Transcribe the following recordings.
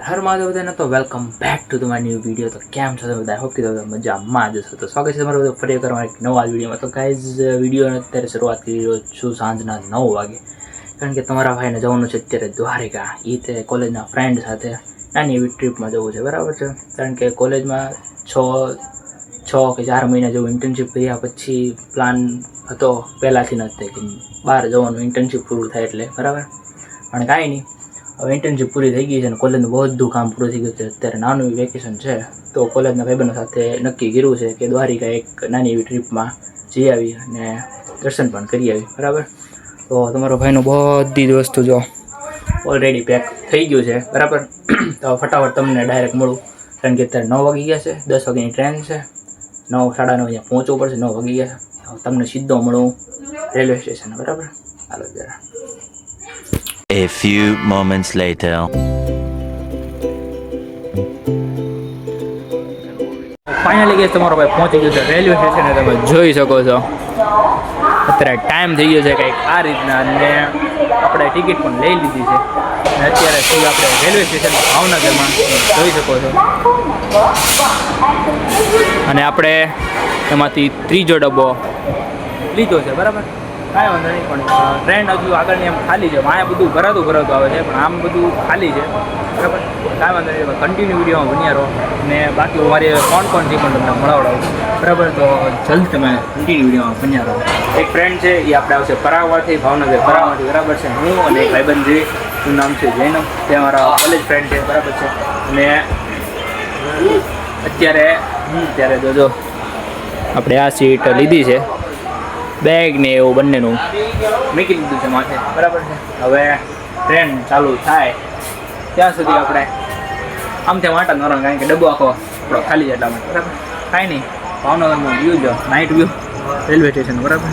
હર મહાદેવ બધાને તો welcome back to the my new video. તો કેમ છો તમે બધા? હોપ કે તમે મજામાં જ હશો. તો સ્વાગત છે તમારું બધું ફરી કરવા એક નવા વિડીયોમાં. તો ગાઈઝ વિડીયોને અત્યારે શરૂઆત કરી રહ્યો છું સાંજના 9 વાગે, કારણ કે તમારા ભાઈને જવાનું છે અત્યારે દ્વારિકા. એ તે કોલેજના ફ્રેન્ડ સાથે નાની એવી ટ્રીપમાં જવું છે, બરાબર છે. કારણ કે કોલેજમાં છ કે 4 મહિના જેવું ઇન્ટર્નશિપ કર્યા પછી પ્લાન હતો પહેલાંથી નથી કે બહાર જવાનું, ઇન્ટર્નશિપ પૂરું થાય એટલે, બરાબર. પણ કાંઈ નહીં, હવે ઇન્ટર્નશિપ પૂરી થઈ ગઈ છે અને કોલેજનું બધું કામ પૂરું થઈ ગયું છે. અત્યારે નાનું વેકેશન છે, તો કોલેજના ભાઈબંધો સાથે નક્કી કર્યું છે કે દ્વારિકા એક નાની એવી ટ્રીપમાં જઈ આવી અને દર્શન પણ કરી આવી, બરાબર. તો તમારો ભાઈનું બધી જ વસ્તુ જો ઓલરેડી પેક થઈ ગયું છે, બરાબર. તો ફટાફટ તમને ડાયરેક્ટ મળું, કારણ કે અત્યારે 9 વાગી ગયા છે, 10 વાગ્યાની ટ્રેન છે, 9 સાડા 9 અહીંયા પહોંચવું પડશે. 9 વાગી ગયા છે, તમને સીધો મળું રેલવે સ્ટેશન, બરાબર. હાલો જરા. A few moments later. Finally gas તમારો ભાઈ પહોંચી ગયો છે રેલવે સ્ટેશને. તમે જોઈ શકો છો અત્યારે ટાઈમ થઈ ગયો છે કંઈક આ રીતના, અને આપણે ટિકિટ પણ લઈ લીધી છે અને અત્યારે શું આપણે રેલવે સ્ટેશન ભાવનગરમાં જોઈ શકો છો. અને આપણે એમાંથી ત્રીજો ડબ્બો લીધો છે, બરાબર. કાંઈ વાંધો નહીં, પણ ટ્રેન હજુ આગળની એમ ખાલી છે. અહીંયા બધું ભરાતું આવે છે, પણ આમ બધું ખાલી છે, બરાબર. કાંઈ વાંધો નહીં, કન્ટિન્યુ વિડીયોમાં બન્યા રહો. અને બાકી મારી કોણ છે પણ તમને મળાવડાવું, બરાબર. તો જલ્દી તમે કન્ટિન્યુ વિડીયોમાં બન્યા રહો. એક ફ્રેન્ડ છે, એ આપણે આવશે પરાગવાથી, ભાવનગર પરાગવાથી, બરાબર છે. હું અને એક ભાઈબંધ છે, એનું નામ છે જૈનમ, તે અમારા કોલેજ ફ્રેન્ડ છે, બરાબર છે. અને અત્યારે જોજો આપણે આ સીટ લીધી છે, બેગ ને એવું બંનેનું મૂકી દીધું છે માથે, બરાબર છે. હવે ટ્રેન ચાલુ થાય ત્યાં સુધી આપણે આમ ત્યાં વાંટા ન રહે, કારણ કે ડબ્બો આખો આપણો ખાલી છે એટલા માટે, બરાબર. કાંઈ નહીં, ભાવનગરનો વ્યૂ જો નાઇટ વ્યૂ રેલવે સ્ટેશન, બરાબર.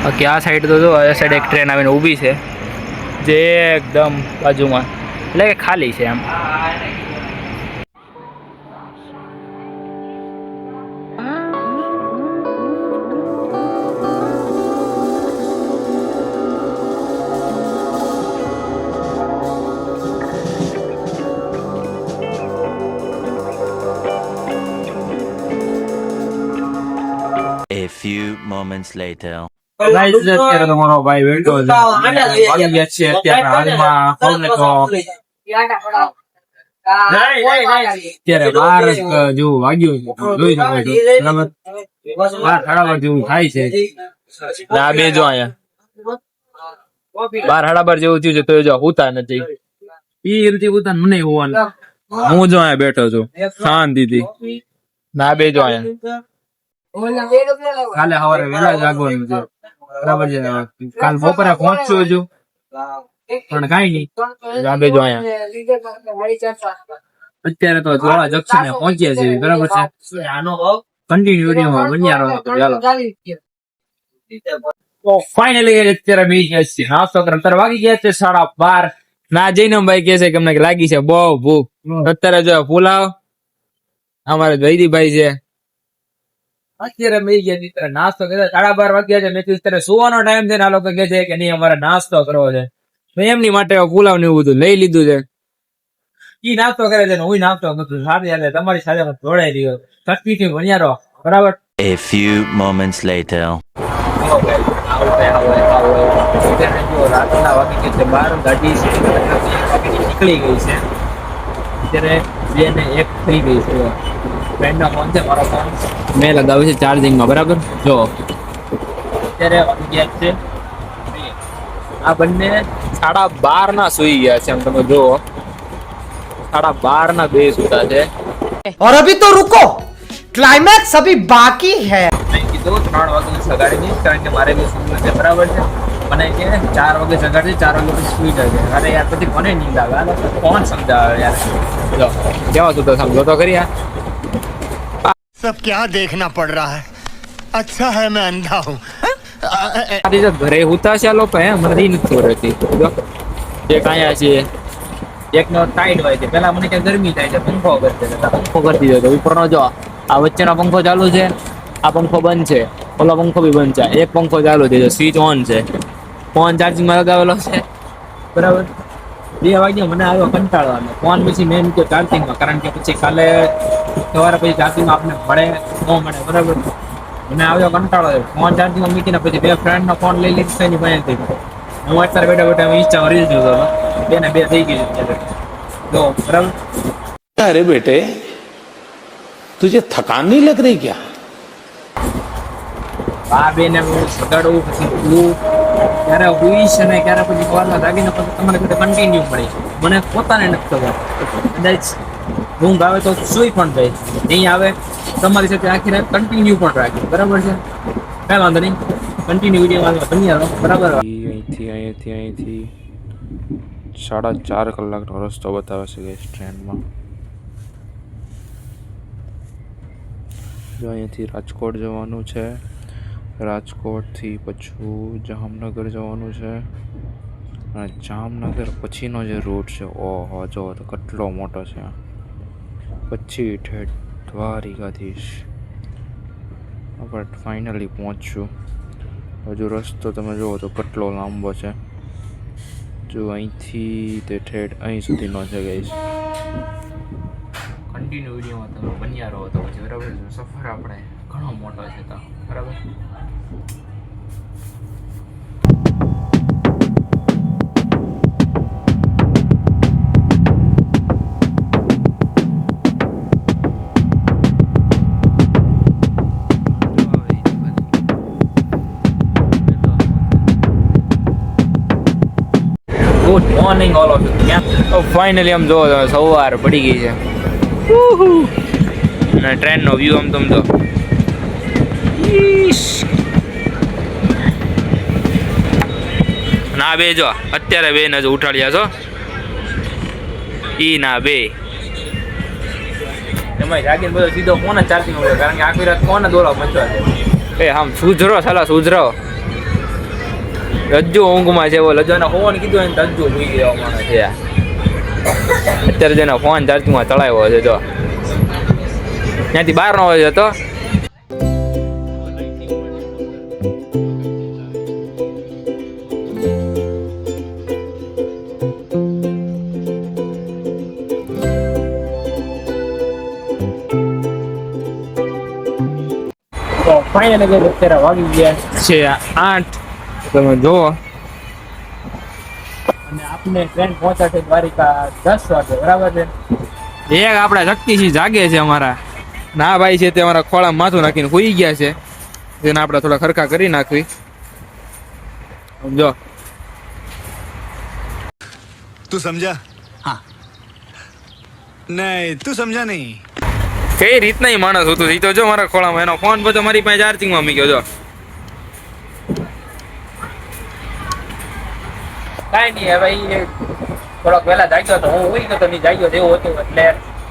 બાકી આ સાઈડ તો જો, આ સાઈડ એક ટ્રેન આવીને ઊભી છે જે એકદમ બાજુમાં, એટલે કે ખાલી છે એમ. A few moments later. અત્યારે તમારો ભાઈ બેઠો છે, વાગી ગયા છે અત્યારે હાલમાં સૌને તો અત્યારે 12 જેવું વાગ્યું છે, જોઈ શકો છો, બરાબર. 12 જેવું થાય છે. આ બે જો અહીંયા 12 જેવું થયું છે, તો જો હોતા નથી. ઈ રીતે હોતા મને હોવાનું, હું જો અહીંયા બેઠો છું શાંતિથી. ના બે જો અહીંયા કાલે સવારે વહેલા જાગવાનું છે, બરાબર છે. કાલ બપોરે પહોંચશું હજુ, પણ કાંઈ નહીં. જાગે જો અહીંયા અત્યારે તો જોડા જંકશને પહોંચ્યા છે, બરાબર છે. કન્ટિન્યુ વિડીયોમાં બન્યા રહો. ચાલો તો ફાઇનલી અત્યારે બે ગયા છે નાસ્તો કરવા. અત્યારે વાગી ગયા છે 12:30. ના જઈને ભાઈ કહે છે કે અમને લાગી છે બહુ ભૂખ. અત્યારે જો પુલાવ અમારે જયદીપભાઈ છે, અત્યારે મેં ગયા નાસ્તો કર્યો. 12:30 વાગ્યા છે. મેં અત્યારે સુવાનો ટાઈમ છે ને આ લોકો કહે છે કે નહીં અમારે નાસ્તો કરવો છે. મેં એમની માટે પુલાવ ને એવું બધું લઈ લીધું છે. ઈ નાસ્તો કરે છે ને હું નાસ્તો કરું સાથે, તમારી સાથે જોડાઈ રહ્યો. તકલીફથી ભણ્યા રહો, બરાબર. A few moments later. રાતના વાગી ગયા છે 12. ગાડી છે નીકળી ગઈ છે. અત્યારે 2 ને 1 થઈ ગઈ છે. ફ્રેન્ડનો ફોન છે, મારો ફોન મેં લગાવ્યું છે ચાર્જિંગમાં, બરાબર. જો અત્યારે વાગી ગયા છે, આ બંને 12:30 ના સુઈ ગયા છે. એમ તમે જુઓ 12:30 ના બે સુતા છે. और अभी तो रुको, क्लाइमैक्स अभी बाकी है. નહીં કીધું 3 વાગે સગાડી નહીં, કારણ કે મારે બી સુવું છે, બરાબર છે. મને કે 4 વાગે સગાડી, 4 વાગે પછી સુઈ જાય. અરે યાર પછી મને નીંદ આવે, કોણ સમજાવે યાર. જો કેવા સુતા સમજો તો ખરી. આ सब क्या देखना पड़ रहा है, अच्छा है मैं अंधा हूँ. ઘરે હુતા છે આ લોકો, મને નથી રહેતી. એક અહીંયા છે, એકનો ટાઈટ હોય છે. પેલા મને ક્યાં ગરમી થાય છે, પંખો કરી દીધો તો ઉપરનો જો આ વચ્ચેનો પંખો ચાલુ છે, આ પંખો બંધ છે, ઓલો પંખો બી બંધ છે. એક પંખો ચાલુ છે, સ્વિચ ઓન છે, ફોન ચાર્જિંગમાં લગાવેલો છે, બરાબર. 2 વાગ્યા મને આવ્યો કંટાળવાનો ફોન પછી મેં મૂક્યો ચાર્જિંગમાં, કારણ કે પછી કાલે સવારે પછી ચાર્જિંગમાં આપણે મળે ન મળે, બરાબર. મને આવ્યો કંટાળો, ફોન ચાર્જિંગમાં મૂકીને પછી 2 ફ્રેન્ડનો ફોન લઈ લીધો એની પાસે થઈ ગયો. હું અત્યારે બેઠા બેઠા હું ઇન્સ્ટામાં રીલ જોતો હતો, 2 ને 2 થઈ ગઈ અત્યારે જો, બરાબર. अरे बेटे तुझे थकान नहीं लग रही क्या? આ બેને હું સગાડું પછી તું ક્યારે હુઈશ અને ક્યારે પછી સવારમાં જાગીને પછી તમારે ઘરે કન્ટિન્યુ પડે. મને પોતાને નથી ખબર, કદાચ ઊંઘ આવે તો સુઈ પણ જાય, નહીં આવે તમારી સાથે આખી રાત કન્ટિન્યુ પણ રાખે, બરાબર છે. કાંઈ વાંધો નહીં, કન્ટિન્યુ વિડીયોમાં બન્યા રહો, બરાબર. અહીંથી 4.5 કલાકનો રસ્તો બતાવે છે ગઈશ ટ્રેનમાં. જો અહીંયાથી રાજકોટ જવાનું છે, રાજકોટથી પછી જામનગર જવાનું છે, અને જામનગર પછીનો જે રૂટ છે, ઓહો જો તો કેટલો મોટો છે. પછી ઠેઠ દ્વારિકાધીશ આપણે ફાઇનલી પહોંચશું. હજુ રસ્તો તમે જુઓ તો કેટલો લાંબો છે. જો અહીંથી તે ઠેઠ અહીં સુધીનો છે ગઈશ. કન્ટિન્યુ વિડીયોમાં તમે બન્યા રહો તો પછી, બરાબર. સફર આપણે ઘણો મોટો છે તો, બરાબર. Good morning all of you. તો ફાઇનલી આમ જો સવાર પડી ગઈ છે અને ટ્રેનનો વ્યૂ આમ તમ તો ના બે જો અત્યારે બે ને જો ઉઠાડ્યા છો ઈ ના બે એમાં જાગીને બધો સીધો ફોન જ ચાર્જિંગ હોય, કારણ કે આખી રાત ફોન જ દોડવા મચવા છે. એ આમ સુધરો સાલા સુધરો. રજ્જુ ઊંઘમાં છે, લજ્જોને ફોન કીધું એને રજ્જુ ભૂઈ ગયો માણસ છે. અત્યારે જેનો ફોન ચાર્જિંગમાં ચલાવ્યો છે જો ત્યાંથી બહાર નો હોય હતો. ફાઇનલી ગઈ અત્યારે વાગી ગયા છે 8. તમે જુઓ અને આપને ટ્રેન પહોંચાડે દ્વારિકા 10 વાગે, બરાબર છે. એક આપણા શક્તિસિંહ જાગે છે અમારા ના ભાઈ છે તે અમારા ખોળામાં માથું નાખીને સૂઈ ગયા છે, તેને આપણે થોડા ખરખા કરી નાખવી. સમજો तू समझा? हाँ नहीं तू समझा नहीं. કઈ રીતના માણસ હતું એ તો જો મારા ખોળામાં, એનો ફોન બધો મારી પાસે ચાર્જિંગમાં મૂક્યો જો. કાંઈ નહીં, હવે એ થોડોક વહેલા જાગ્યો હતો, હું ઉઈ ગયો તો નહીં જાગ્યો એવું હતું, એટલે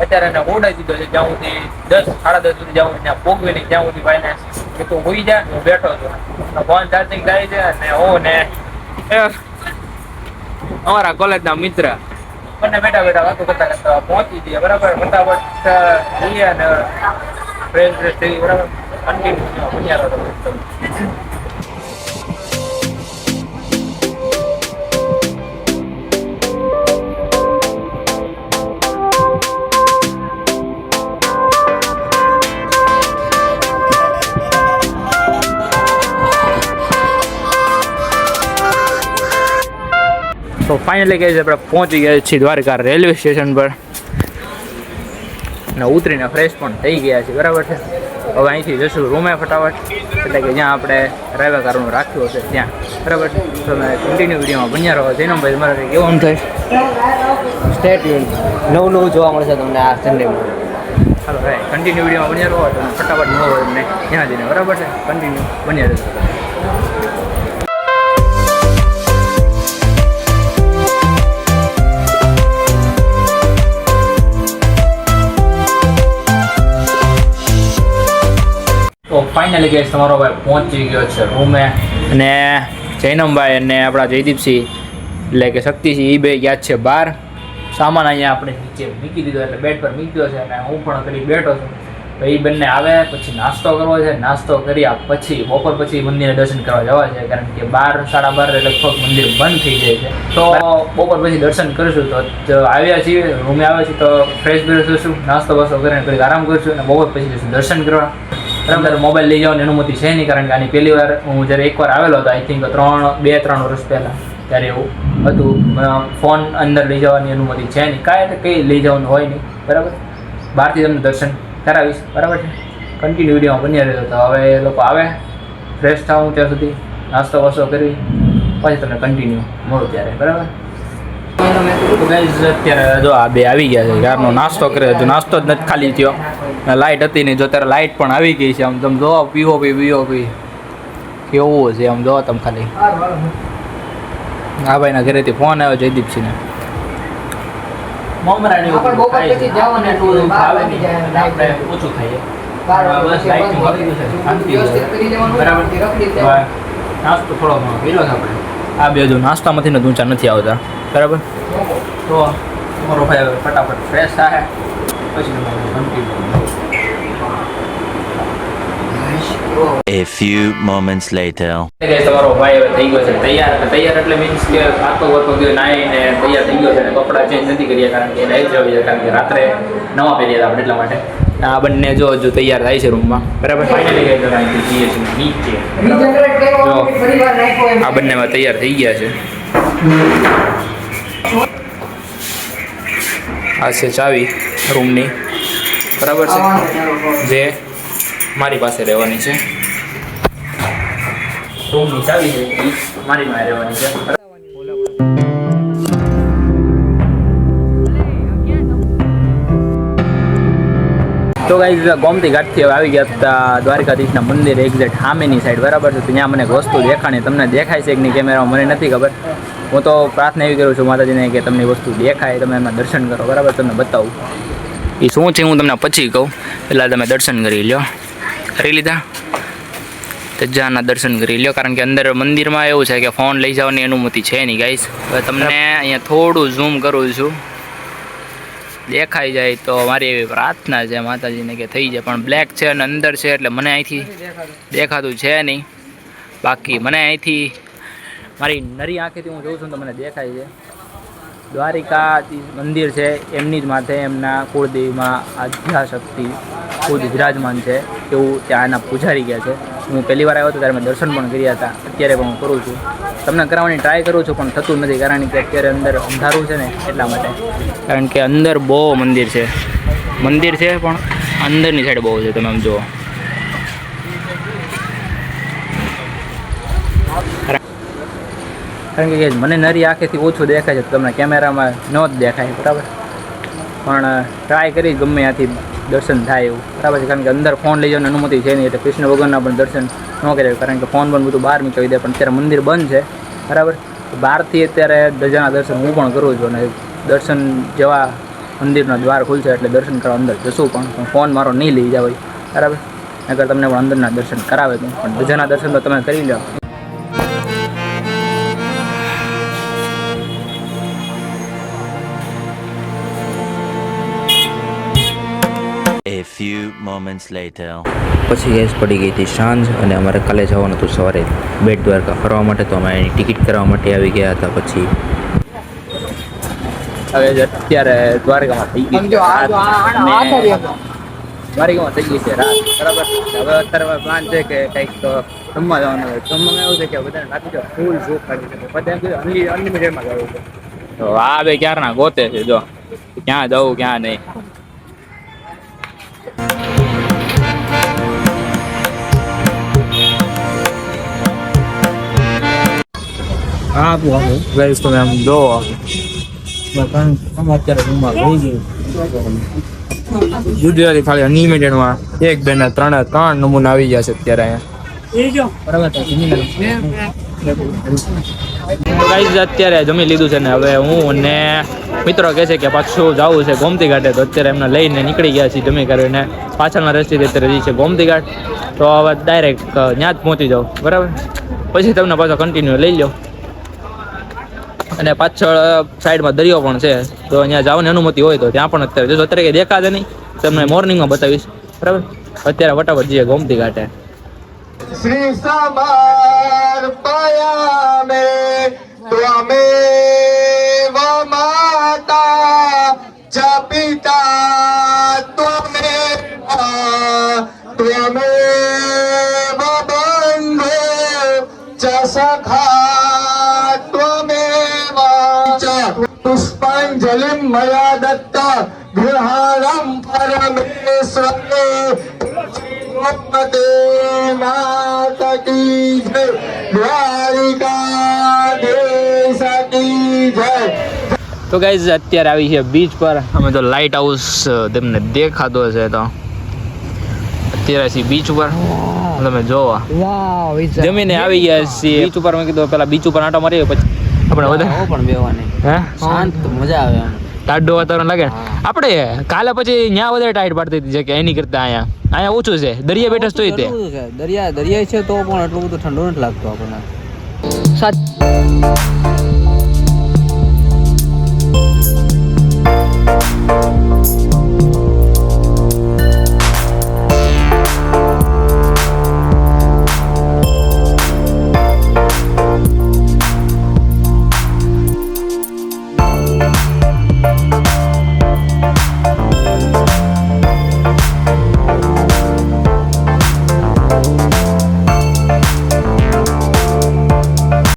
અત્યારે એને ઓર્ડર દીધો છે જ્યાં સુધી 10 સાડા 10 સુધી જાઉં ત્યાં પોગવી નહીં, જ્યાં સુધી ભાઈને કે તું હોઈ જા. હું બેઠો હતો, ફોન ચાર્જિંગ થાય છે અને હું ને અમારા કોલેજના મિત્ર બંને બેઠા બેઠા વાતો કરતા કરતા પહોંચી જઈએ, બરાબર. ફટાફટ જઈએ અને ફ્રેશ ફ્રેશ થઈ, બરાબર. કન્ટિન્યુ બન્યા રહો. તો ફાઇનલી કહે છે આપણે પહોંચી ગયા છીએ દ્વારકા રેલવે સ્ટેશન પર અને ઉતરીને ફ્રેશ પણ થઈ ગયા છે, બરાબર છે. હવે અહીંથી જશું રૂમે ફટાફટ, એટલે કે જ્યાં આપણે રેલવે કારનું રાખ્યું હશે ત્યાં, બરાબર છે. તો તમે કન્ટિન્યુ વિડીયોમાં બન્યા રહો. જૈનમ ભાઈ તમારે કેવું થાય? સ્ટેટ નવું જોવા મળશે તમને આ સન્ડેમાં. હાલો ભાઈ કન્ટિન્યુ વિડીયોમાં બન્યા રહો, તમે ફટાફટ ન હોય તમને ત્યાં જઈને, બરાબર છે. કન્ટિન્યુ બન્યા રહેશે. તો ફાઇનલી ગેસ તમારો ભાઈ પહોંચી ગયો છે રૂમે, અને જૈનમભાઈ અને આપણા જયદીપસિંહ એટલે કે શક્તિસિંહ એ બે ગયા છે બહાર. સામાન અહીંયા આપણે નીચે મૂકી દીધો, એટલે બેડ પર મૂક્યો છે અને હું પણ કરી બેઠો છું. તો એ બંને આવે પછી નાસ્તો કરવો છે, નાસ્તો કર્યા પછી બપોર પછી મંદિરે દર્શન કરવા જવા છે, કારણ કે 12 સાડા 12 લગભગ મંદિર બંધ થઈ જાય છે. તો બપોર પછી દર્શન કરીશું. તો આવ્યા છીએ, રૂમે આવ્યા છીએ તો ફ્રેશ બ્રેશ થઈશું, નાસ્તો બાસ્તો કરીને ઘડીક આરામ કરીશું અને બપોર પછી જઈશું દર્શન કરવા. બરાબર. મોબાઈલ લઈ જવાની અનુમતિ છે નહીં, કારણ કે આની પહેલી વાર હું જ્યારે એકવાર આવેલો હતો, આઈ થિંક 2-3 વર્ષ પહેલાં, ત્યારે એવું હતું. ફોન અંદર લઈ જવાની અનુમતિ છે નહીં, કાંઈ એટલે કંઈ લઈ જવાનું હોય નહીં. બરાબર. બહારથી તમને દર્શન કરાવીશ. બરાબર છે. કન્ટિન્યુ વિડીયોમાં બન્યા રહેતો. તો હવે એ લોકો આવે, ફ્રેશ થાઉં ત્યાં સુધી નાસ્તો વાસ્તો કરી પછી તમને કન્ટિન્યુ મળું ત્યારે. બરાબર. તો ગાઈઝ અત્યારે જો આ બે આવી ગયા છે, યારનો નાસ્તો કર્યો હતો, નાસ્તો જ નથી ખાલી થયો, લાઇટ હતી નહીં. જો ત્યારે લાઇટ પણ આવી ગઈ છે. આમ તમે જો પીવો કેવું છે આમ જો તમે ખાલી. આ ભાઈના ઘરેથી ફોન આવ્યો જયદીપસિંહને. મમરાની ઓછું ખાઈએ. બસ લાઇટ બરાબર. નાસ્તો થોડો ઘણો કર્યો છે આપણે. આ બે જો નાસ્તામાંથી ને ઊંચા નથી આવતા. બરાબર. તો તમારો ભાઈ હવે ફટાફટ ફ્રેશ થાય પછી A few moments later. તમારો ભાઈ હવે થઈ ગયો છે તૈયાર એટલે મીન્સ કે આખો વર્તો ગયો નાઈને તૈયાર થઈ ગયો છે અને કપડાં ચેન્જ નથી કર્યા, કારણ કે નાઈ જવું છે, કારણ કે રાત્રે નવા પહેર્યા હતા એટલા માટે. આ બંને જો તૈયાર થાય છે રૂમમાં. બરાબર. ફાઇનલી જઈએ છીએ નીચે. જો આ બંનેમાં તૈયાર થઈ ગયા છે. આ છે ચાવી રૂમની. બરાબર છે, જે મારી પાસે રહેવાની છે. રૂમની ચાવી છે એ મારી પાસે રહેવાની છે. તો ગાઈઝ ગોમતી ઘાટથી હવે આવી ગયા હતા દ્વારકાધીશના મંદિર એક્ઝેક્ટ સામેની સાઈડ. બરાબર છે. તો ત્યાં મને એક વસ્તુ દેખાણી, તમને દેખાય છે કે નહીં કેમેરામાં મને નથી ખબર. હું તો પ્રાર્થના એવી કરું છું માતાજીને કે તમને વસ્તુ દેખાય, તમે એમના દર્શન કરો. બરાબર. તમને બતાવું એ શું છે હું તમને પછી કહું. પહેલાં તમે દર્શન કરી લો. કરી લીધા? તજાના દર્શન કરી લો, કારણ કે અંદર મંદિરમાં એવું છે કે ફોન લઈ જવાની અનુમતિ છે નહીં ગાઈસ. હવે તમને અહીંયા થોડું ઝૂમ કરું છું, દેખાઈ જાય તો મારી એવી પ્રાર્થના છે માતાજીને કે થઈ જાય. પણ બ્લેક છે અને અંદર છે એટલે મને અહીંથી દેખાતું છે નહીં. બાકી મને અહીંથી મારી નરી આંખેથી હું જોઉં છું તો મને દેખાય છે. દ્વારિકા મંદિર છે, એમની જ માથે એમના કુળદેવીમાં આદ્યાશક્તિ ખુદ વિરાજમાન છે એવું ત્યાં એના પૂજારી ગયા છે. હું પહેલી વાર આવ્યો હતો ત્યારે મેં દર્શન પણ કર્યા હતા, અત્યારે પણ હું કરું છું. તમને કરાવવાની ટ્રાય કરું છું પણ થતું નથી, કારણ કે અત્યારે અંદર અંધારું છે ને એટલા માટે. કારણ કે અંદર બહુ મંદિર છે પણ અંદરની સાઈડ બહુ છે. તમે આમ જુઓ. કારણ કે મને નરી આંખેથી ઓછું દેખાય છે, તમને કેમેરામાં ન જ દેખાય. બરાબર. પણ ટ્રાય કરી ગમે ત્યાંથી દર્શન થાય એવું. બરાબર છે. કારણ કે અંદર ફોન લઈ જવાની અનુમતિ છે નહીં, એટલે કૃષ્ણ ભગવાનના પણ દર્શન ન કરે, કારણ કે ફોન પણ બધું બહાર મૂકી દે. પણ અત્યારે મંદિર બંધ છે. બરાબર. બહારથી અત્યારે ધજાના દર્શન હું પણ કરું છું, અને દર્શન જેવા મંદિરના દ્વાર ખુલશે એટલે દર્શન કરવા અંદર જશું. પણ ફોન મારો નહીં લઈ જાવ. બરાબર. નકર તમને પણ અંદરના દર્શન કરાવે તો, પણ ધજાના દર્શન તો તમે કરી લો. A few moments later. પછી ગેસ પડી ગઈ હતી સાંજ અને અમારે કાલે જવાનું હતું સવારે બેટ દ્વારકા ફરવા માટે. તો અમે એની ટિકિટ કરવા માટે આવી ગયા હતા. પછી હવે અત્યારે દ્વારકામાં થઈ ગઈ છે રાત. દ્વારકામાં થઈ ગઈ છે રાત. બરાબર. હવે અત્યારે પ્લાન છે કે કંઈક રમવા જવાનું હોય. રમવામાં એવું છે કે બધાને લાગી જાય ફૂલ શોખ લાગી શકે, બધા અનલિમિટેડમાં જવું છે. તો આ બે ક્યારના ગોતે છે, જો ક્યાં જવું ક્યાં નહીં. હા ગાઈસ તમે આમ જો અત્યારે રૂમમાં થઈ ગયું ગુજરાતી ખાલી અનલિમિટેડમાં 1, 2 ને 3 નમૂના આવી ગયા છે અત્યારે અહીંયા. બરાબર. તો ગાઈસ અત્યારે જમી લીધું છે ને હવે હું અને મિત્રો કહે છે કે પાછું જવું છે ગોમતી ઘાટે. તો અત્યારે એમને લઈને નીકળી ગયા છીએ જમી કરીને. પાછળના રસ્તેથી અત્યારે જઈએ છે ગોમતી ઘાટ. તો હવે ડાયરેક્ટ ત્યાં જ પહોંચી જાઉં. બરાબર. પછી તમને પાછો કન્ટિન્યુ લઈ લો. અને પાછળ સાઈડમાં દરિયો પણ છે, તો અહીંયા જવાની અનુમતિ હોય તો ત્યાં પણ અત્યારે જો અત્યારે કંઈ દેખાશે નહીં, તમને મોર્નિંગમાં બતાવીશ. બરાબર. અત્યારે ફટાફટ જઈએ ગોમતી ઘાટે. श्री समर्पयामे त्वमेव माता च पिता त्वमेव बन्धु च सखा त्वमेव च पुष्पाञ्जलिं मया दत्ता गृहाणं परमेश्वरे माता की जय द्वारिकाधीश की जय. તો ગાઈઝ અત્યારે આવી છે બીચ પર. અમે તો લાઇટ હાઉસ તેમને દેખાતો છે તો અત્યારે છીએ બીચ ઉપર. તમે જોવો જમીને આવી ગયા છીએ બીચ ઉપર. મેં કીધું પેલા બીચ ઉપર આંટો મારીએ પછી આપણે વધારે પણ બેવાની હે શાંત મજા આવે આમ. ટાઢો વાતાવરણ લાગે. આપણે કાલે પછી ત્યાં વધારે ટાઈટ પાડતી હતી કે એની કરતા અહીંયા ઓછું છે. દરિયા બેઠા તોય તે એટલું બધું છે. દરિયા છે તો પણ એટલું બધું ઠંડુ નથી લાગતું આપણને.